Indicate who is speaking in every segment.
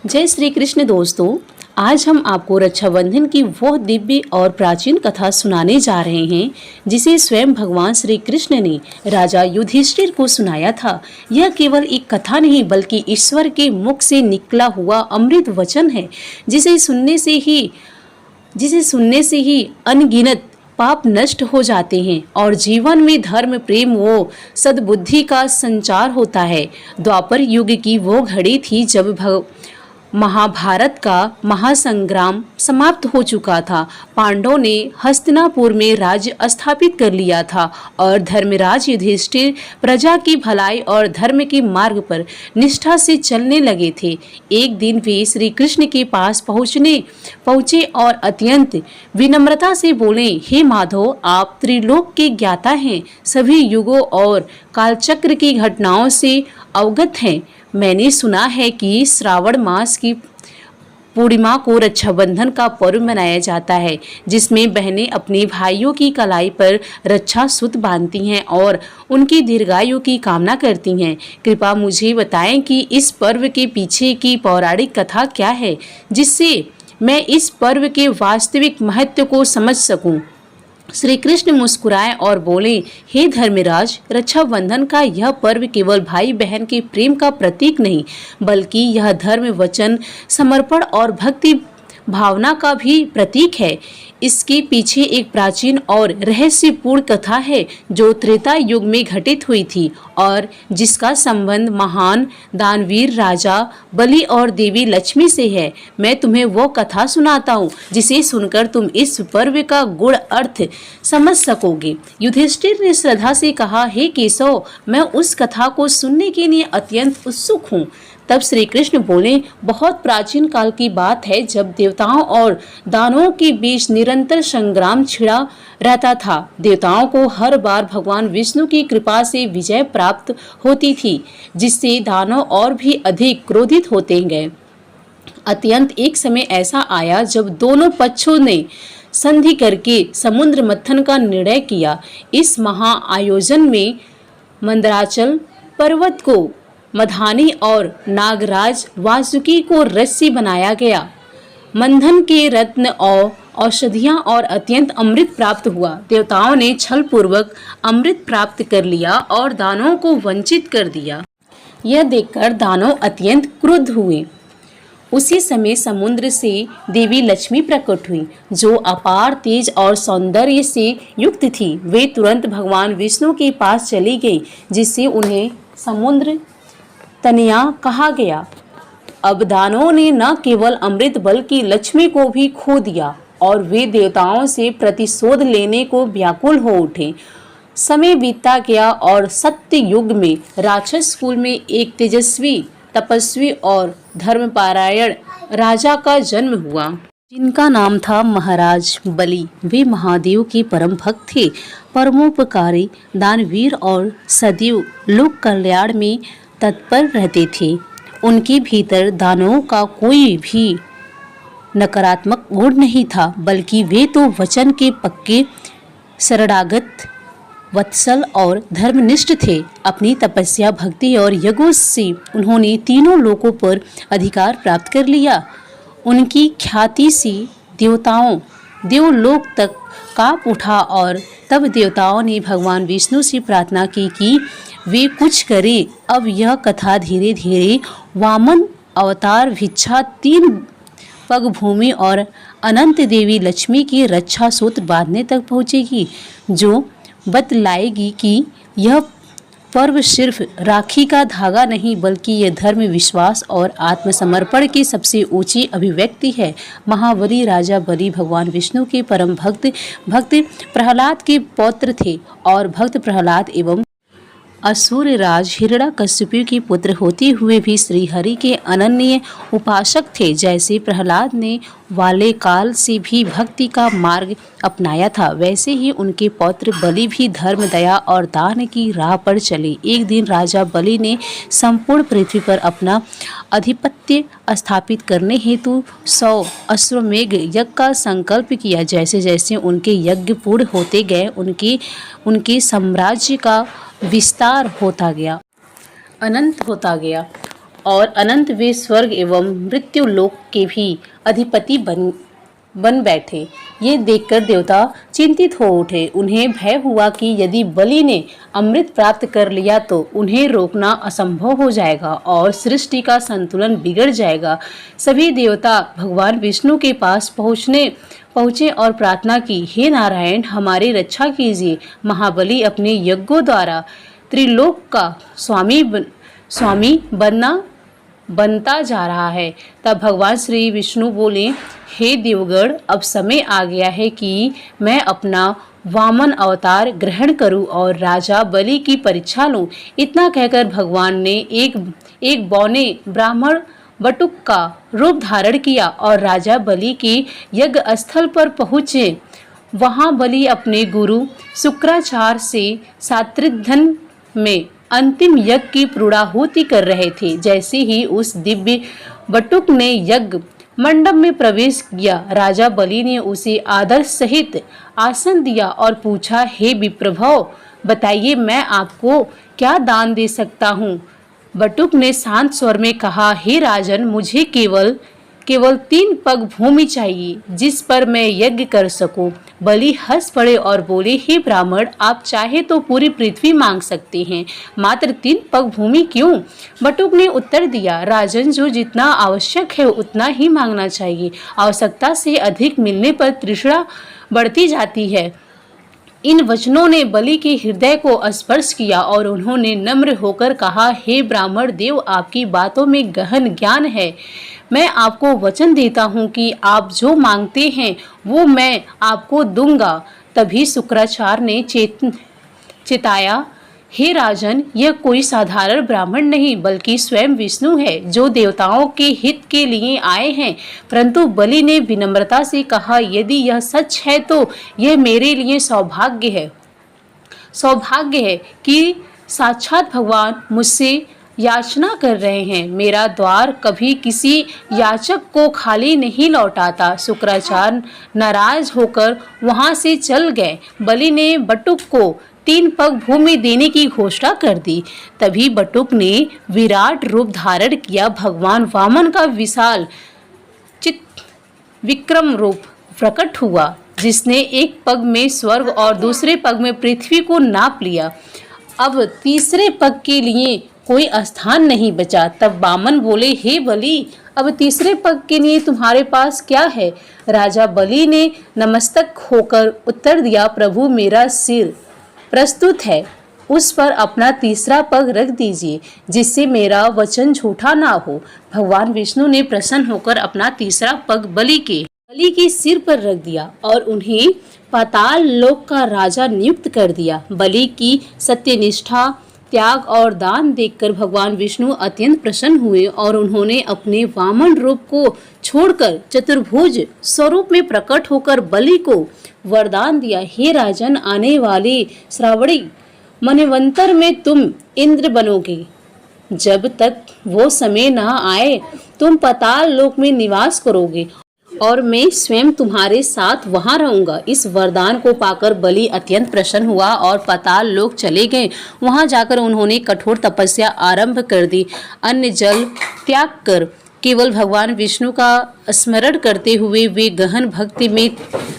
Speaker 1: जय श्री कृष्ण दोस्तों। आज हम आपको रक्षाबंधन की वह दिव्य और प्राचीन कथा सुनाने जा रहे हैं जिसे स्वयं भगवान श्री कृष्ण ने राजा युधिष्ठिर को सुनाया था। यह केवल एक कथा नहीं बल्कि ईश्वर के मुख से निकला हुआ अमृत वचन है जिसे सुनने से ही अनगिनत पाप नष्ट हो जाते हैं और जीवन में धर्म, प्रेम व सद्बुद्धि का संचार होता है। द्वापर युग की वो घड़ी थी जब महाभारत का महासंग्राम समाप्त हो चुका था। पांडवों ने हस्तिनापुर में राज्य स्थापित कर लिया था और धर्मराज युधिष्ठिर प्रजा की भलाई और धर्म के मार्ग पर निष्ठा से चलने लगे थे। एक दिन वे श्री कृष्ण के पास पहुँचे और अत्यंत विनम्रता से बोले, हे माधव, आप त्रिलोक के ज्ञाता हैं, सभी युगों और कालचक्र की घटनाओं से अवगत हैं। मैंने सुना है कि श्रावण मास की पूर्णिमा को रक्षाबंधन का पर्व मनाया जाता है, जिसमें बहनें अपने भाइयों की कलाई पर रक्षा सूत्र बांधती हैं और उनकी दीर्घायु की कामना करती हैं। कृपया मुझे बताएं कि इस पर्व के पीछे की पौराणिक कथा क्या है, जिससे मैं इस पर्व के वास्तविक महत्व को समझ सकूं। श्री कृष्ण मुस्कुराए और बोले, हे धर्मराज, रक्षाबंधन का यह पर्व केवल भाई बहन के प्रेम का प्रतीक नहीं बल्कि यह धर्म, वचन, समर्पण और भक्ति भावना का भी प्रतीक है। इसके पीछे एक प्राचीन और रहस्यपूर्ण कथा है जो त्रेता युग में घटित हुई थी और जिसका संबंध महान दानवीर राजा बलि और देवी लक्ष्मी से है। मैं तुम्हें वो कथा सुनाता हूँ जिसे सुनकर तुम इस पर्व का गूढ़ अर्थ समझ सकोगे। युधिष्ठिर ने श्रद्धा से कहा, हे केशव, मैं उस कथा को सुनने के लिए अत्यंत उत्सुक हूँ। तब श्री कृष्ण बोले, बहुत प्राचीन काल की बात है जब देवताओं और दानवों के बीच निरंतर संग्राम छिड़ा रहता था। देवताओं को हर बार भगवान विष्णु की कृपा से विजय प्राप्त होती थी, जिससे दानव और भी अधिक क्रोधित होते गए। अत्यंत एक समय ऐसा आया जब दोनों पक्षों ने संधि करके समुद्र मंथन का निर्णय किया। इस महाआयोजन में मंदराचल पर्वत को मधानी और नागराज वासुकी को रस्सी बनाया गया। मंथन के रत्न और औषधियां और अत्यंत अमृत प्राप्त हुआ। देवताओं ने छल पूर्वक अमृत प्राप्त कर लिया और दानवों को वंचित कर दिया। यह देखकर दानव अत्यंत क्रुद्ध हुए। उसी समय समुद्र से देवी लक्ष्मी प्रकट हुई, जो अपार तेज और सौंदर्य से युक्त थी। वे तुरंत भगवान विष्णु के पास चली गई, जिससे उन्हें समुद्र तनया कहा गया। अब दानवों ने न केवल अमृत बल्कि लक्ष्मी को भी खो दिया और वे देवताओं से प्रतिशोध लेने को व्याकुल हो उठे। समय बीतता गया और सत्य युग में राक्षस कुल में एक तेजस्वी, तपस्वी और धर्मपरायण राजा का जन्म हुआ, जिनका नाम था महाराज बलि। वे महादेव के परम भक्त थे, परमोपकारी, दानवीर और सदैव लोक कल्याण में तत्पर रहते थे। उनके भीतर दानवों का कोई भी नकारात्मक गुण नहीं था, बल्कि वे तो वचन के पक्के, शरणागत, वत्सल और धर्मनिष्ठ थे। अपनी तपस्या, भक्ति और यज्ञों से उन्होंने तीनों लोकों पर अधिकार प्राप्त कर लिया। उनकी ख्याति से देवलोक तक कांप उठा और तब देवताओं ने भगवान विष्णु से प्रार्थना की कि वे कुछ करें। अब यह कथा धीरे धीरे वामन अवतार, भिक्षा, 3 पग भूमि और अनंत देवी लक्ष्मी की रक्षा सूत्र बांधने तक पहुंचेगी, जो बतलाएगी कि यह पर्व सिर्फ राखी का धागा नहीं बल्कि यह धर्म, विश्वास और आत्मसमर्पण की सबसे ऊंची अभिव्यक्ति है। महाबली राजा बलि भगवान विष्णु के परम भक्त प्रहलाद के पौत्र थे और भक्त प्रहलाद एवं असुरराज हिरण्यकश्यप के पुत्र होते हुए भी श्री हरि के अनन्य उपासक थे। जैसे प्रहलाद ने वाले काल से भी भक्ति का मार्ग अपनाया था, वैसे ही उनके पौत्र बलि भी धर्म, दया और दान की राह पर चले। एक दिन राजा बलि ने संपूर्ण पृथ्वी पर अपना आधिपत्य स्थापित करने हेतु 100 अश्वमेघ यज्ञ का संकल्प किया। जैसे जैसे उनके यज्ञ पूर्ण होते गए, उनके साम्राज्य का विस्तार होता गया, अनंत होता गया और अनंत वे स्वर्ग एवं मृत्यु लोक के भी अधिपति बन बैठे। ये देखकर देवता चिंतित हो उठे। उन्हें भय हुआ कि यदि बलि ने अमृत प्राप्त कर लिया तो उन्हें रोकना असंभव हो जाएगा और सृष्टि का संतुलन बिगड़ जाएगा। सभी देवता भगवान विष्णु के पास पहुँचे और प्रार्थना की, हे नारायण, हमारी रक्षा कीजिए। महाबली अपने यज्ञों द्वारा त्रिलोक का स्वामी बनता जा रहा है। तब भगवान श्री विष्णु बोले, हे देवगण, अब समय आ गया है कि मैं अपना वामन अवतार ग्रहण करूं और राजा बलि की परीक्षा लूं। इतना कहकर भगवान ने एक बौने ब्राह्मण बटुक का रूप धारण किया और राजा बलि के यज्ञ स्थल पर पहुँचे। वहां बलि अपने गुरु शुक्राचार्य से सात्रिधन में अंतिम यज्ञ की पूर्णाहुति कर रहे थे। जैसे ही उस दिव्य बटुक ने यज्ञ मंडप में प्रवेश किया, राजा बलि ने उसे आदर सहित आसन दिया और पूछा, हे विप्रभव, बताइए मैं आपको क्या दान दे सकता हूँ। बटुक ने शांत स्वर में कहा, हे राजन, मुझे केवल 3 पग भूमि चाहिए जिस पर मैं यज्ञ कर सकूं। बलि हंस पड़े और बोले, हे ब्राह्मण, आप चाहे तो पूरी पृथ्वी मांग सकते हैं, मात्र 3 पग भूमि क्यों? बटुक ने उत्तर दिया, राजन, जो जितना आवश्यक है उतना ही मांगना चाहिए। आवश्यकता से अधिक मिलने पर तृष्णा बढ़ती जाती है। इन वचनों ने बलि के हृदय को स्पर्श किया और उन्होंने नम्र होकर कहा, हे ब्राह्मण देव, आपकी बातों में गहन ज्ञान है। मैं आपको वचन देता हूँ कि आप जो मांगते हैं वो मैं आपको दूंगा। तभी शुक्राचार्य ने चिताया, हे राजन, यह कोई साधारण ब्राह्मण नहीं बल्कि स्वयं विष्णु है जो देवताओं के हित के लिए आए हैं। परंतु बलि ने विनम्रता से कहा, यदि यह सच है तो यह मेरे लिए सौभाग्य है कि साक्षात भगवान मुझसे याचना कर रहे हैं। मेरा द्वार कभी किसी याचक को खाली नहीं लौटाता। शुक्राचार्य नाराज होकर वहां से चल गए। बलि ने बटुक को 3 पग भूमि देने की घोषणा कर दी। तभी बटुक ने विराट रूप धारण किया। भगवान वामन का विशाल विक्रम रूप प्रकट हुआ, जिसने एक पग में स्वर्ग और दूसरे पग में पृथ्वी को नाप लिया। अब तीसरे पग के लिए कोई स्थान नहीं बचा। तब वामन बोले, हे बलि, अब तीसरे पग के लिए तुम्हारे पास क्या है? राजा बलि ने नमस्तक होकर उत्तर दिया, प्रभु, मेरा सिर प्रस्तुत है, उस पर अपना तीसरा पग रख दीजिए जिससे मेरा वचन झूठा ना हो। भगवान विष्णु ने प्रसन्न होकर अपना तीसरा पग बलि के सिर पर रख दिया और उन्हें पाताल लोक का राजा नियुक्त कर दिया। बलि की सत्यनिष्ठा, त्याग और दान देखकर भगवान विष्णु अत्यंत प्रसन्न हुए और उन्होंने अपने वामन रूप को छोड़कर चतुर्भुज स्वरूप में प्रकट होकर बलि को वरदान दिया, हे राजन, आने वाले श्रावणी मनवंतर में तुम इंद्र बनोगे। जब तक वो समय ना आए तुम पाताल लोक में निवास करोगे और मैं स्वयं तुम्हारे साथ वहां रहूंगा। इस वरदान को पाकर बलि अत्यंत प्रसन्न हुआ और पाताल लोक चले गए। वहां जाकर उन्होंने कठोर तपस्या आरंभ कर दी। अन्न जल त्याग कर केवल भगवान विष्णु का स्मरण करते हुए वे गहन भक्ति में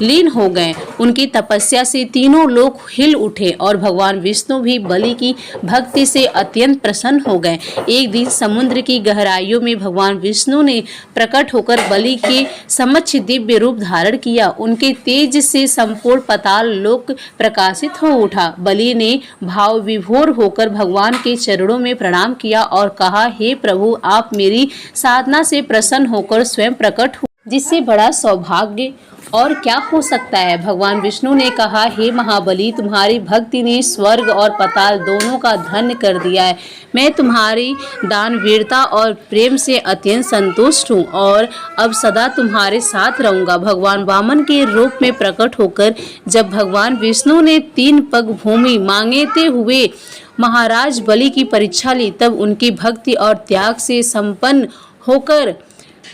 Speaker 1: लीन हो गए। उनकी तपस्या से तीनों लोक हिल उठे और भगवान विष्णु भी बलि की भक्ति से अत्यंत प्रसन्न हो गए। एक दिन समुद्र की गहराइयों में भगवान विष्णु ने प्रकट होकर बलि के समक्ष दिव्य रूप धारण किया। उनके तेज से संपूर्ण पाताल लोक प्रकाशित हो उठा। बलि ने भाव विभोर होकर भगवान के चरणों में प्रणाम किया और कहा, हे प्रभु, आप मेरी साधना से प्रसन्न होकर स्वयं प्रकट हुए, जिससे बड़ा सौभाग्य और क्या हो सकता है। भगवान विष्णु ने कहा, हे महाबली, तुम्हारी भक्ति ने स्वर्ग और पाताल दोनों का धन्य कर दिया है। मैं तुम्हारी दानवीरता और प्रेम से अत्यंत संतुष्ट हूँ और अब सदा तुम्हारे साथ रहूंगा। भगवान वामन के रूप में प्रकट होकर जब भगवान विष्णु ने 3 पग भूमि मांगते हुए महाराज बलि की परीक्षा ली, तब उनकी भक्ति और त्याग से संपन्न होकर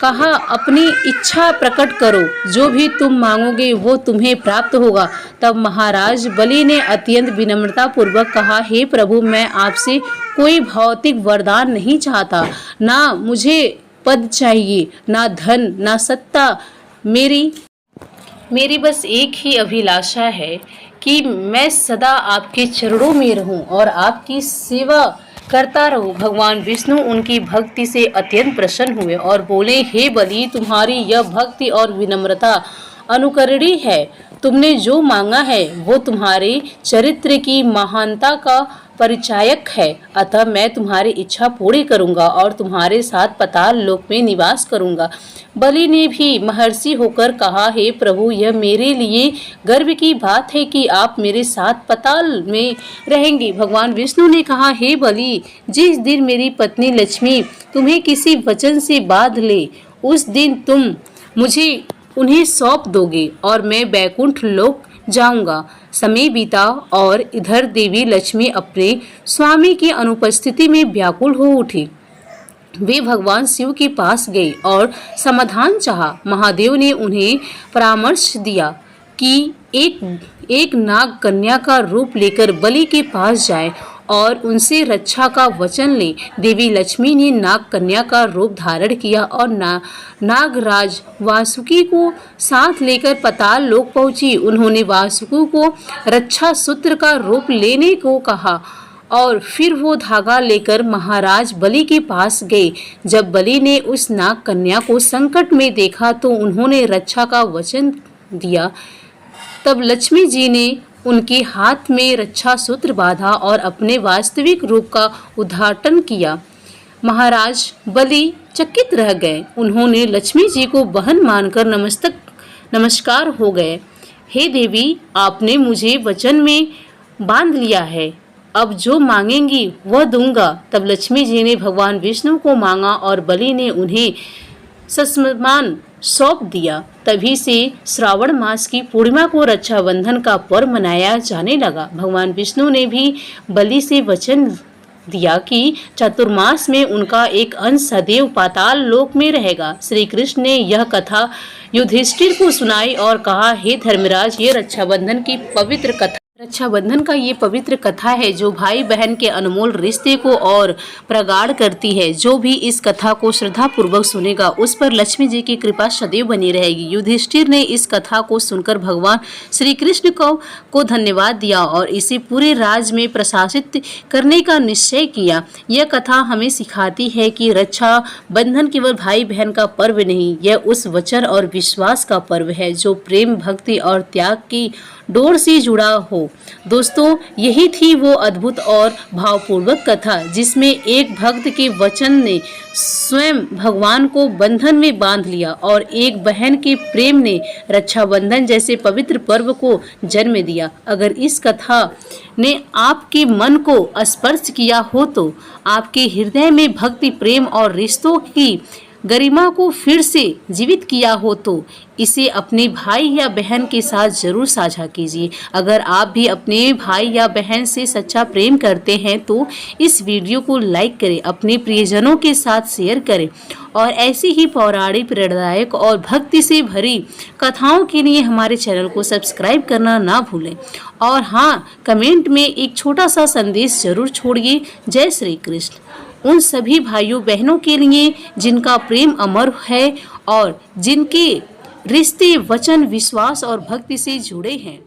Speaker 1: कहा, अपनी इच्छा प्रकट करो, जो भी तुम मांगोगे वो तुम्हें प्राप्त होगा। तब महाराज बलि ने अत्यंत विनम्रता पूर्वक कहा, हे प्रभु, मैं आपसे कोई भौतिक वरदान नहीं चाहता। ना मुझे पद चाहिए, ना धन, ना सत्ता। मेरी बस एक ही अभिलाषा है कि मैं सदा आपके चरणों में रहूं और आपकी सेवा करता रहूं। भगवान विष्णु उनकी भक्ति से अत्यंत प्रसन्न हुए और बोले, हे बलि, तुम्हारी यह भक्ति और विनम्रता अनुकरणीय है। तुमने जो मांगा है वो तुम्हारे चरित्र की महानता का परिचायक है। अतः मैं तुम्हारी इच्छा पूरी करूंगा और तुम्हारे साथ पाताल लोक में निवास करूंगा। बलि ने भी महर्षि होकर कहा, हे प्रभु, यह मेरे लिए गर्व की बात है कि आप मेरे साथ पाताल में रहेंगे। भगवान विष्णु ने कहा, हे बलि, जिस दिन मेरी पत्नी लक्ष्मी तुम्हें किसी वचन से बांध ले, उस दिन तुम मुझे उन्हें सौंप दोगे और मैं बैकुंठ लोक जाऊंगा। समय बीता और इधर देवी लक्ष्मी अपने स्वामी की अनुपस्थिति में व्याकुल हो उठी। वे भगवान शिव के पास गए और समाधान चाहा। महादेव ने उन्हें परामर्श दिया कि एक नाग कन्या का रूप लेकर बलि के पास जाए और उनसे रक्षा का वचन ले। देवी लक्ष्मी ने नाग कन्या का रूप धारण किया और नागराज वासुकी को साथ लेकर पाताल लोक पहुंची। उन्होंने वासुकी को रक्षा सूत्र का रूप लेने को कहा और फिर वो धागा लेकर महाराज बलि के पास गए। जब बलि ने उस नाग कन्या को संकट में देखा तो उन्होंने रक्षा का वचन दिया। तब लक्ष्मी जी ने उनके हाथ में रक्षा सूत्र बांधा और अपने वास्तविक रूप का उद्घाटन किया। महाराज बलि चकित रह गए। उन्होंने लक्ष्मी जी को बहन मानकर नमस्कार हो गए। हे देवी, आपने मुझे वचन में बांध लिया है, अब जो मांगेंगी वह दूंगा। तब लक्ष्मी जी ने भगवान विष्णु को मांगा और बलि ने उन्हें ससम्मान सौंप दिया। तभी से श्रावण मास की पूर्णिमा को रक्षाबंधन का पर्व मनाया जाने लगा। भगवान विष्णु ने भी बलि से वचन दिया कि चातुर्मास में उनका एक अंश सदैव पाताल लोक में रहेगा। श्री कृष्ण ने यह कथा युधिष्ठिर को सुनाई और कहा, हे धर्मराज, ये रक्षाबंधन का ये पवित्र कथा है जो भाई बहन के अनमोल रिश्ते को और प्रगाढ़ करती है। जो भी इस कथा को श्रद्धा पूर्वक सुनेगा उस पर लक्ष्मी जी की कृपा सदैव बनी रहेगी। युधिष्ठिर ने इस कथा को सुनकर भगवान श्री कृष्ण को धन्यवाद दिया और इसे पूरे राज्य में प्रशासित करने का निश्चय किया। यह कथा हमें सिखाती है कि रक्षा बंधन केवल भाई बहन का पर्व नहीं, यह उस वचन और विश्वास का पर्व है जो प्रेम, भक्ति और त्याग की डोर से जुड़ा हो। दोस्तों, यही थी वो अद्भुत और भावपूर्वक कथा जिसमें एक भक्त के वचन ने स्वयं भगवान को बंधन में बांध लिया और एक बहन के प्रेम ने रक्षाबंधन जैसे पवित्र पर्व को जन्म दिया। अगर इस कथा ने आपके मन को स्पर्श किया हो तो आपके हृदय में भक्ति, प्रेम और रिश्तों की गरिमा को फिर से जीवित किया हो तो इसे अपने भाई या बहन के साथ जरूर साझा कीजिए। अगर आप भी अपने भाई या बहन से सच्चा प्रेम करते हैं तो इस वीडियो को लाइक करें, अपने प्रियजनों के साथ शेयर करें और ऐसी ही पौराणिक, प्रेरणादायक और भक्ति से भरी कथाओं के लिए हमारे चैनल को सब्सक्राइब करना ना भूलें। और हाँ, कमेंट में एक छोटा सा संदेश जरूर छोड़िए। जय श्री कृष्ण उन सभी भाइयों बहनों के लिए जिनका प्रेम अमर है और जिनके रिश्ते, वचन, विश्वास और भक्ति से जुड़े हैं।